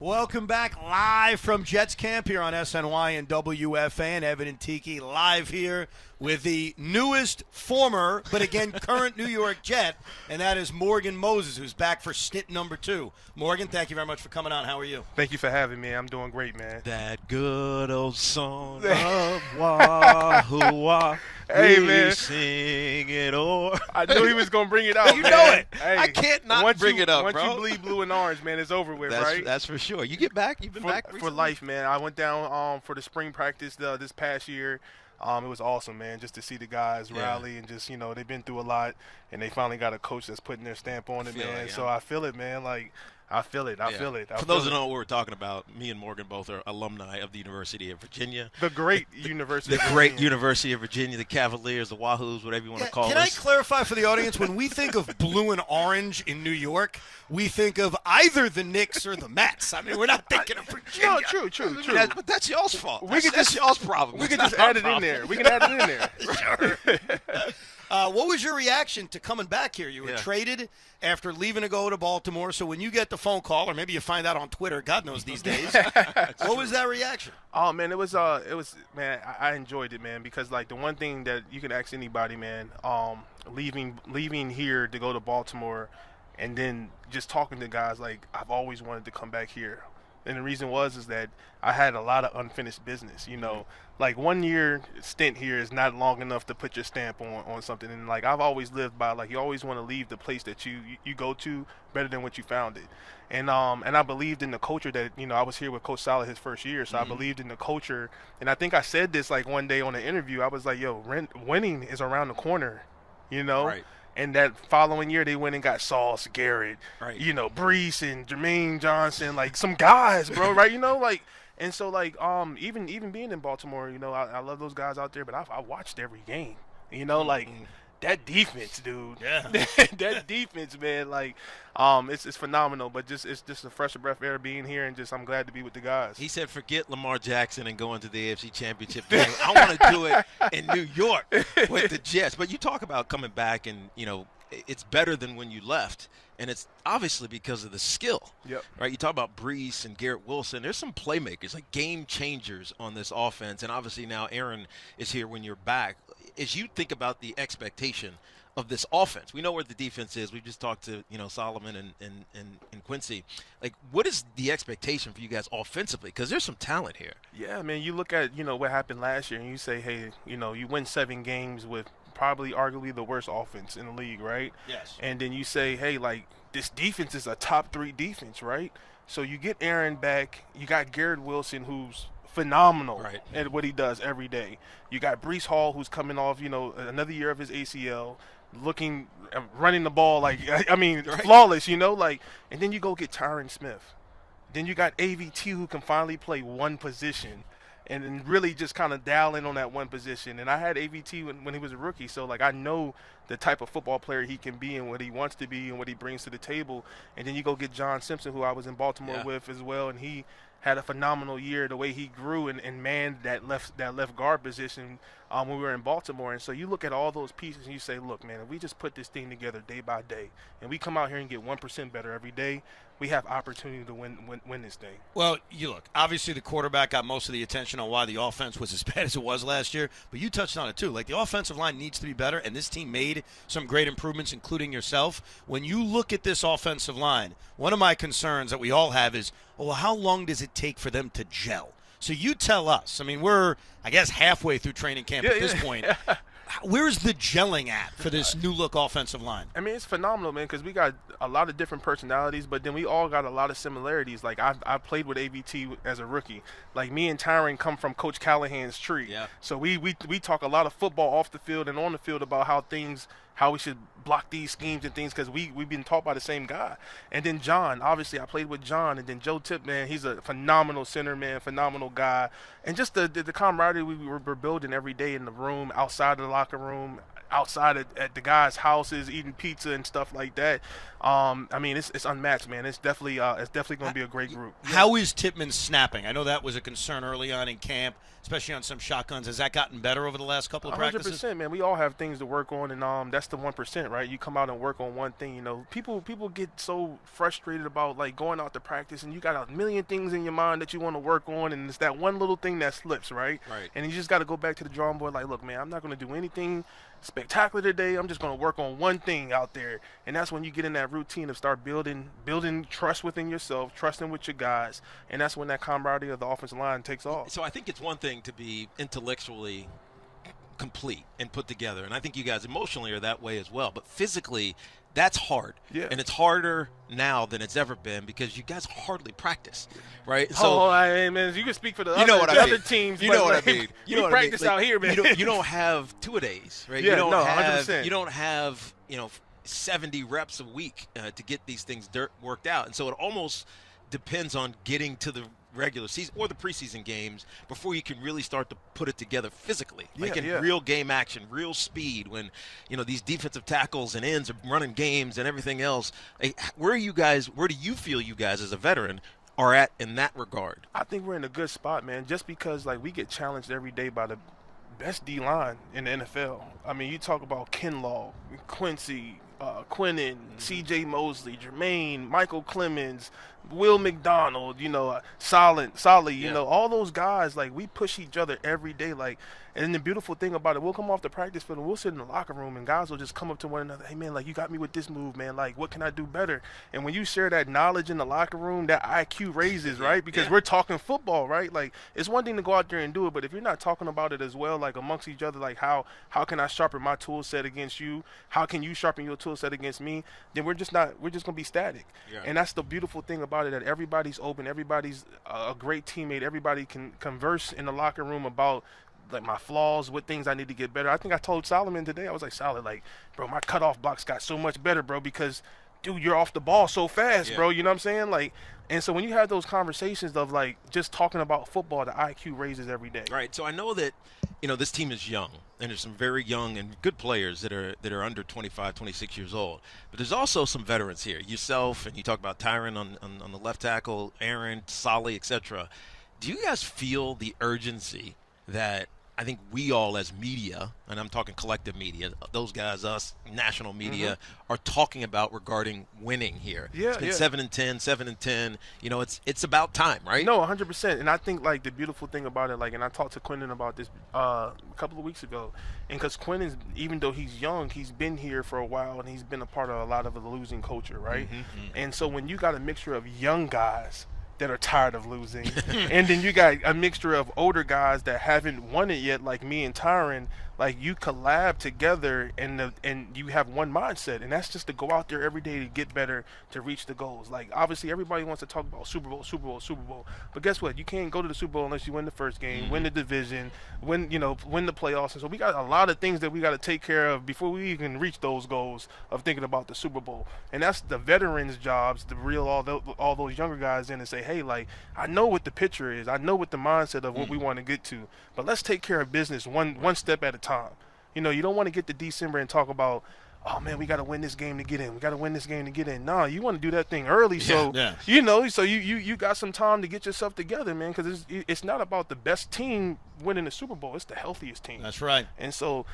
Welcome back live from Jets Camp here on SNY and WFAN. Evan and Tiki live here with the newest former, but again, current New York Jet, and that is Morgan Moses, who's back for stint number 2. Morgan, thank you very much for coming on. How are you? Thank you for having me. I'm doing great, man. That good old song of Wahoo. Hey, man. Sing it or I knew he was going to bring it out, You man. know it. Hey, I can't not bring it up, once bro. you bleed blue and orange, man, it's over with, right? That's for sure. You get back? You've been back For recently? life, man. I went down for the spring practice this past year. It was awesome, man, just to see the guys rally and just, they've been through a lot, and they finally got a coach that's putting their stamp on it, man. So I feel it, man. I feel it. I feel it. For those who don't know what we're talking about, me and Morgan both are alumni of the University of Virginia. The great University The great University of Virginia, the Cavaliers, the Wahoos, whatever you want to call us. Can I clarify for the audience, when we think of blue and orange in New York, we think of either the Knicks or the Mets. I mean, we're not thinking of Virginia. No, true. But that's y'all's fault. We could That's y'all's problem. We It's can just not add it our in there. problem. We can add it in there. Sure. What was your reaction to coming back here? You were traded after leaving to go to Baltimore. So when you get the phone call, or maybe you find out on Twitter, God knows these days, what was that reaction? Oh man, it was man. I enjoyed it, man, because like the one thing that you can ask anybody, man, leaving here to go to Baltimore, and then just talking to guys, like I've always wanted to come back here. And the reason is that I had a lot of unfinished business, Like 1 year stint here is not long enough to put your stamp on something. And like I've always lived by, like, you always want to leave the place that you go to better than what you found it. And I believed in the culture that, I was here with Coach Saleh his first year. So I believed in the culture. And I think I said this like one day on an interview. I was like, winning is around the corner, Right. And that following year, they went and got Sauce, Garrett, Right. Brees and Jermaine Johnson, like some guys, bro, right? And so even being in Baltimore, I love those guys out there, but I watched every game, that defense, dude. Yeah. That defense, man, it's phenomenal. But it's just a fresh breath of air being here, and I'm glad to be with the guys. He said, forget Lamar Jackson and going to the AFC Championship game. I want to do it in New York with the Jets. But you talk about coming back, and, it's better than when you left. And it's obviously because of the skill. Yep. Right? You talk about Brees and Garrett Wilson. There's some playmakers, like game changers on this offense. And obviously now Aaron is here when you're back. As you think about the expectation of this offense, we know where the defense is. We just talked to, Solomon and Quincy. Like, what is the expectation for you guys offensively? Because there's some talent here. Yeah, man, you look at, what happened last year, and you say, hey, you win 7 games with probably arguably the worst offense in the league, right? Yes. And then you say, hey, like, this defense is a top 3 defense, right? So you get Aaron back. You got Garrett Wilson, who's phenomenal at what he does every day. You got Brees Hall, who's coming off, another year of his ACL, running the ball flawless, and then you go get Tyron Smith. Then you got AVT, who can finally play one position and really just kind of dial in on that one position. And I had AVT when he was a rookie, so I know the type of football player he can be and what he wants to be and what he brings to the table. And then you go get John Simpson, who I was in Baltimore with as well, and he had a phenomenal year, the way he grew and manned that left guard position when we were in Baltimore. And so you look at all those pieces and you say, look, man, if we just put this thing together day by day and we come out here and get 1% better every day, we have opportunity to win this thing. Well, you look, obviously the quarterback got most of the attention on why the offense was as bad as it was last year, but you touched on it too. Like, the offensive line needs to be better, and this team made some great improvements, including yourself. When you look at this offensive line, one of my concerns that we all have is, well, how long does it take for them to gel? So you tell us. I mean, we're, I guess, halfway through training camp at this point. Where's the gelling at for this new-look offensive line? I mean, it's phenomenal, man, because we got a lot of different personalities, but then we all got a lot of similarities. Like, I played with AVT as a rookie. Like, me and Tyron come from Coach Callahan's tree. Yeah. So we talk a lot of football off the field and on the field about how we should block these schemes and things, because we've been taught by the same guy. And then John, obviously I played with John, and then Joe Tip, man, he's a phenomenal center, man, phenomenal guy. And just the camaraderie we're building every day in the room, outside of the locker room, outside at the guys' houses eating pizza and stuff like that. I mean, it's unmatched, man. It's definitely going to be a great group. How is Tippmann snapping? I know that was a concern early on in camp, especially on some shotguns. Has that gotten better over the last couple of practices? 100%, man. We all have things to work on, and that's the 1%, right? You come out and work on one thing. You know, people get so frustrated about like going out to practice, and you got a million things in your mind that you want to work on, and it's that one little thing that slips, right? Right. And you just got to go back to the drawing board. Like, look, man, I'm not going to do anything spectacular today. I'm just going to work on one thing out there, and that's when you get in that routine of start building trust within yourself, trusting with your guys, and that's when that camaraderie of the offensive line takes off. So I think it's one thing to be intellectually complete and put together, and I think you guys emotionally are that way as well, but physically that's hard. Yeah. And it's harder now than it's ever been because you guys hardly practice, right? So I mean, you can speak for the other teams. You know what I mean. You know practice out here, man. You don't have two-a-days, right? Yeah, you don't have, 100%. You don't have 70 reps a week to get these things worked out, and so it almost depends on getting to the regular season or the preseason games before you can really start to put it together physically, like in real game action, real speed, when these defensive tackles and ends are running games and everything else. Where do you feel you guys as a veteran are at in that regard? I think we're in a good spot, man, just because like we get challenged every day by the best D-line in the NFL. I mean, you talk about Kinlaw, Quincy, Quinnen, C.J. Mosley, Jermaine, Michael Clemens, Will McDonald, Saleh, all those guys, like, we push each other every day, like, and the beautiful thing about it, we'll come off the practice field and we'll sit in the locker room and guys will just come up to one another, hey, man, like, you got me with this move, man, like, what can I do better? And when you share that knowledge in the locker room, that IQ raises, right? Because we're talking football, right? Like, it's one thing to go out there and do it, but if you're not talking about it as well, like, amongst each other, like, how can I sharpen my tool set against you? How can you sharpen your tool set against me? Then we're just going to be static. Yeah. And that's the beautiful thing about it, that everybody's open, everybody's a great teammate, everybody can converse in the locker room about like my flaws, what things I need to get better. I think I told Solomon today, I was like, Saleh, like, bro, my cutoff blocks got so much better, bro, because, dude, you're off the ball so fast, bro. You know what I'm saying? Like, and so when you have those conversations of like just talking about football, the IQ raises every day. Right. So I know that this team is young, and there's some very young and good players that are under 25, 26 years old. But there's also some veterans here. Yourself, and you talk about Tyron on the left tackle, Aaron, Saleh, etc. Do you guys feel the urgency that I think we all as media, and I'm talking collective media, those guys, us, national media, are talking about regarding winning here? Yeah, it's been 7-10, 7-10. It's about time, right? No, 100%. And I think like the beautiful thing about it, like, and I talked to Quinnen about this a couple of weeks ago, and because Quinnen, even though he's young, he's been here for a while and he's been a part of a lot of the losing culture, right? And so when you got a mixture of young guys that are tired of losing, and then you got a mixture of older guys that haven't won it yet, like me and Tyron, like, you collab together and you have one mindset, and that's just to go out there every day to get better, to reach the goals. Like, obviously everybody wants to talk about Super Bowl, but guess what? You can't go to the Super Bowl unless you win the first game, win the division, win the playoffs. And so we got a lot of things that we got to take care of before we even reach those goals of thinking about the Super Bowl. And that's the veterans' jobs to reel all those younger guys in and say, hey, like, I know what the picture is, I know what the mindset of what we want to get to, but let's take care of business one step at a time. You don't want to get to December and talk about, oh man, we got to win this game to get in. We got to win this game to get in. No, you want to do that thing early, so so you got some time to get yourself together, man. Because it's not about the best team winning the Super Bowl; it's the healthiest team. That's right. And so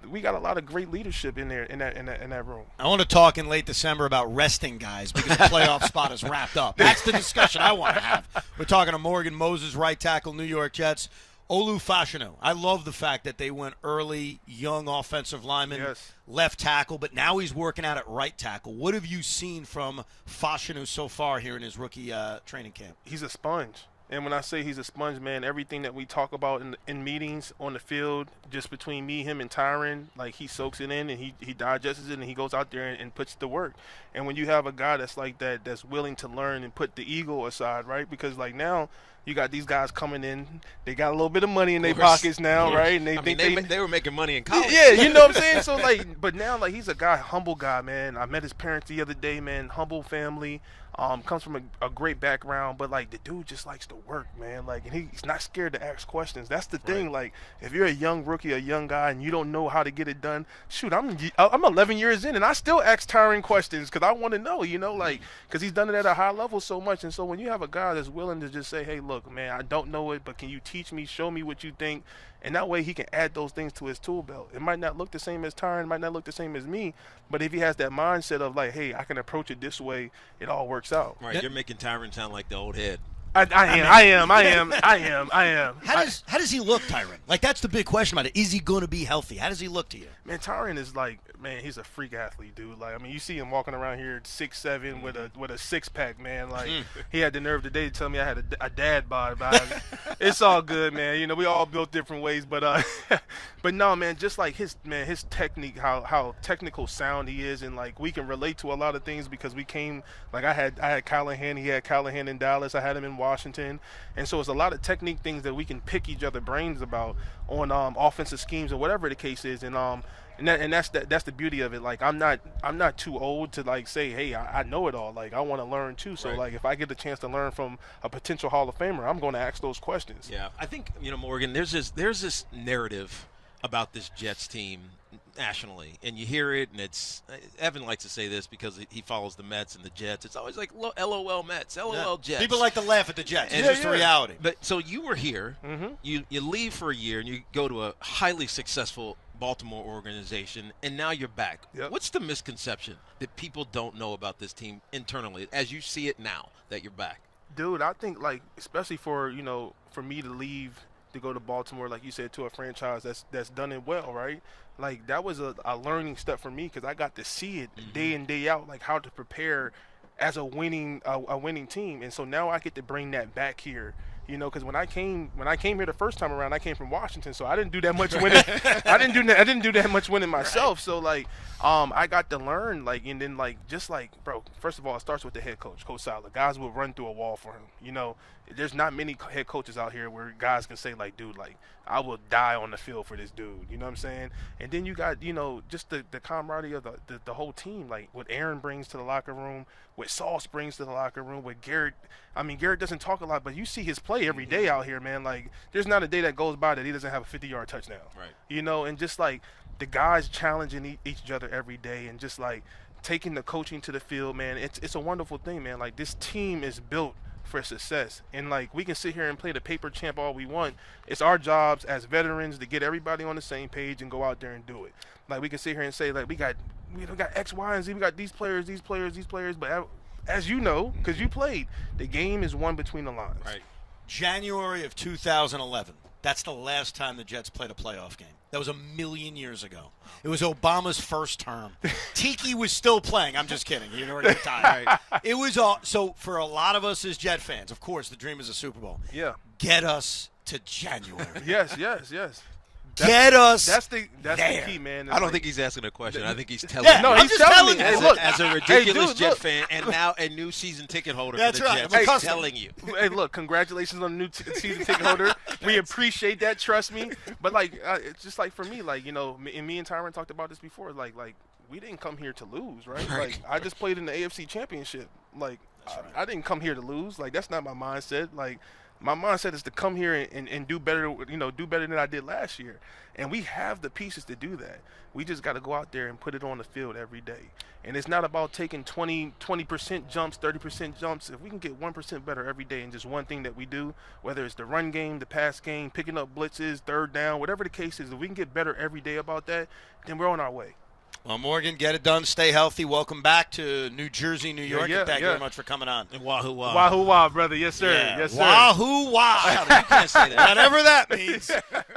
we got a lot of great leadership in there in that room. I want to talk in late December about resting guys because the playoff spot is wrapped up. That's the discussion I want to have. We're talking to Morgan Moses, right tackle, New York Jets. Olu Fashanu. I love the fact that they went early, young offensive lineman, left tackle, but now he's working out at right tackle. What have you seen from Fashanu so far here in his rookie training camp? He's a sponge. And when I say he's a sponge, man, everything that we talk about in meetings on the field, just between me, him, and Tyron, like, he soaks it in and he digests it and he goes out there and puts the work. And when you have a guy that's like that, that's willing to learn and put the ego aside, right? Because, like, now you got these guys coming in, they got a little bit of money in their pockets now, right? And they were making money in college. Yeah, you know what I'm saying? So, like, but now, like, he's a humble guy, man. I met his parents the other day, man. Humble family. Comes from a great background, but like the dude just likes to work, man. Like, and he's not scared to ask questions. That's the thing. Like, if you're a young rookie, a young guy, and you don't know how to get it done, shoot, I'm 11 years in, and I still ask tiring questions because I want to know, like, because he's done it at a high level so much. And so when you have a guy that's willing to just say, hey, look, man, I don't know it, but can you teach me, show me what you think? And that way he can add those things to his tool belt. It might not look the same as Tyron, it might not look the same as me, but if he has that mindset of like, hey, I can approach it this way, it all works out. Right, you're making Tyron sound like the old head. I am. How does he look, Tyron? Like, that's the big question about it. Is he going to be healthy? How does he look to you? Man, Tyron is like, man, he's a freak athlete, dude. Like, I mean, you see him walking around here at 6'7" with a six pack, man. Like, he had the nerve today to tell me I had a dad bod. But it's all good, man. We all built different ways, but but no, man, just like his technique, how technical sound he is, and like we can relate to a lot of things because we came, like I had Callahan, he had Callahan in Dallas, I had him in Washington, and so it's a lot of technique things that we can pick each other brains about on offensive schemes or whatever the case is, and that's the beauty of it. Like, I'm not too old to like say, hey, I know it all. Like, I want to learn too. So like, if I get the chance to learn from a potential Hall of Famer, I'm going to ask those questions. Yeah, I think Morgan, there's this narrative about this Jets team nationally, and you hear it, and it's Evan likes to say this because he follows the Mets and the Jets. It's always like LOL Mets, LOL Jets. People like to laugh at the Jets. It's just the reality. But so you were here, you leave for a year, and you go to a highly successful Baltimore organization, and now you're back. Yep. What's the misconception that people don't know about this team internally as you see it now that you're back? Dude, I think, like, especially for me to leave to go to Baltimore, like you said, to a franchise that's done it well, right? Like, that was a learning step for me because I got to see it day in, day out, like how to prepare as a winning team. And so now I get to bring that back here. Because when I came here the first time around, I came from Washington, so I didn't do that much winning. I didn't do that much winning myself. So like, I got to learn, like, and then like, just like, bro. First of all, it starts with the head coach, Coach Saleh. Guys will run through a wall for him. There's not many head coaches out here where guys can say like, dude, like, I will die on the field for this dude. You know what I'm saying? And then you got, just the camaraderie of the whole team, like what Aaron brings to the locker room, what Sauce brings to the locker room, what Garrett. I mean, Garrett doesn't talk a lot, but you see his play every day out here, man. Like, there's not a day that goes by that he doesn't have a 50-yard touchdown. Right. And just like the guys challenging each other every day, and just like taking the coaching to the field, man. It's a wonderful thing, man. Like, this team is built for success, and like, we can sit here and play the paper champ all we want. It's our jobs as veterans to get everybody on the same page and go out there and do it. Like, we can sit here and say, like, we got X, Y, and Z, we got these players, but as you know, because you played, the game is won between the lines. Right. January of 2011. That's the last time the Jets played a playoff game. That was 1,000,000 years ago. It was Obama's first term. Tiki was still playing. I'm just kidding. He had already retired. Right? It was all. So for a lot of us as Jet fans, of course, the dream is a Super Bowl. Yeah. Get us to January. Yes. That's the key, man. I don't think he's asking a question. I think he's telling you. No, he's telling me. As a ridiculous Jet fan and now a new season ticket holder for the Jets, he's telling you. Hey, look, congratulations on the new season ticket holder. We appreciate that, trust me. But, like, it's just like for me, like, me and Tyron talked about this before. Like we didn't come here to lose, right? Like, I just played in the AFC Championship. Like, I didn't come here to lose. Like, that's not my mindset. Like, my mindset is to come here and do better, do better than I did last year. And we have the pieces to do that. We just got to go out there and put it on the field every day. And it's not about taking 20% jumps, 30% jumps. If we can get 1% better every day in just one thing that we do, whether it's the run game, the pass game, picking up blitzes, third down, whatever the case is, if we can get better every day about that, then we're on our way. Well, Morgan, get it done. Stay healthy. Welcome back to New Jersey, New York. Yeah, Thank you very much for coming on. And wahoo wah. Wahoo wah, brother. Yes, sir. Yeah. Yes, sir. Wahoo wah. You can't say that. Whatever that means.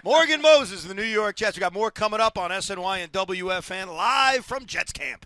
Morgan Moses, the New York Jets. We got more coming up on SNY and WFAN live from Jets Camp.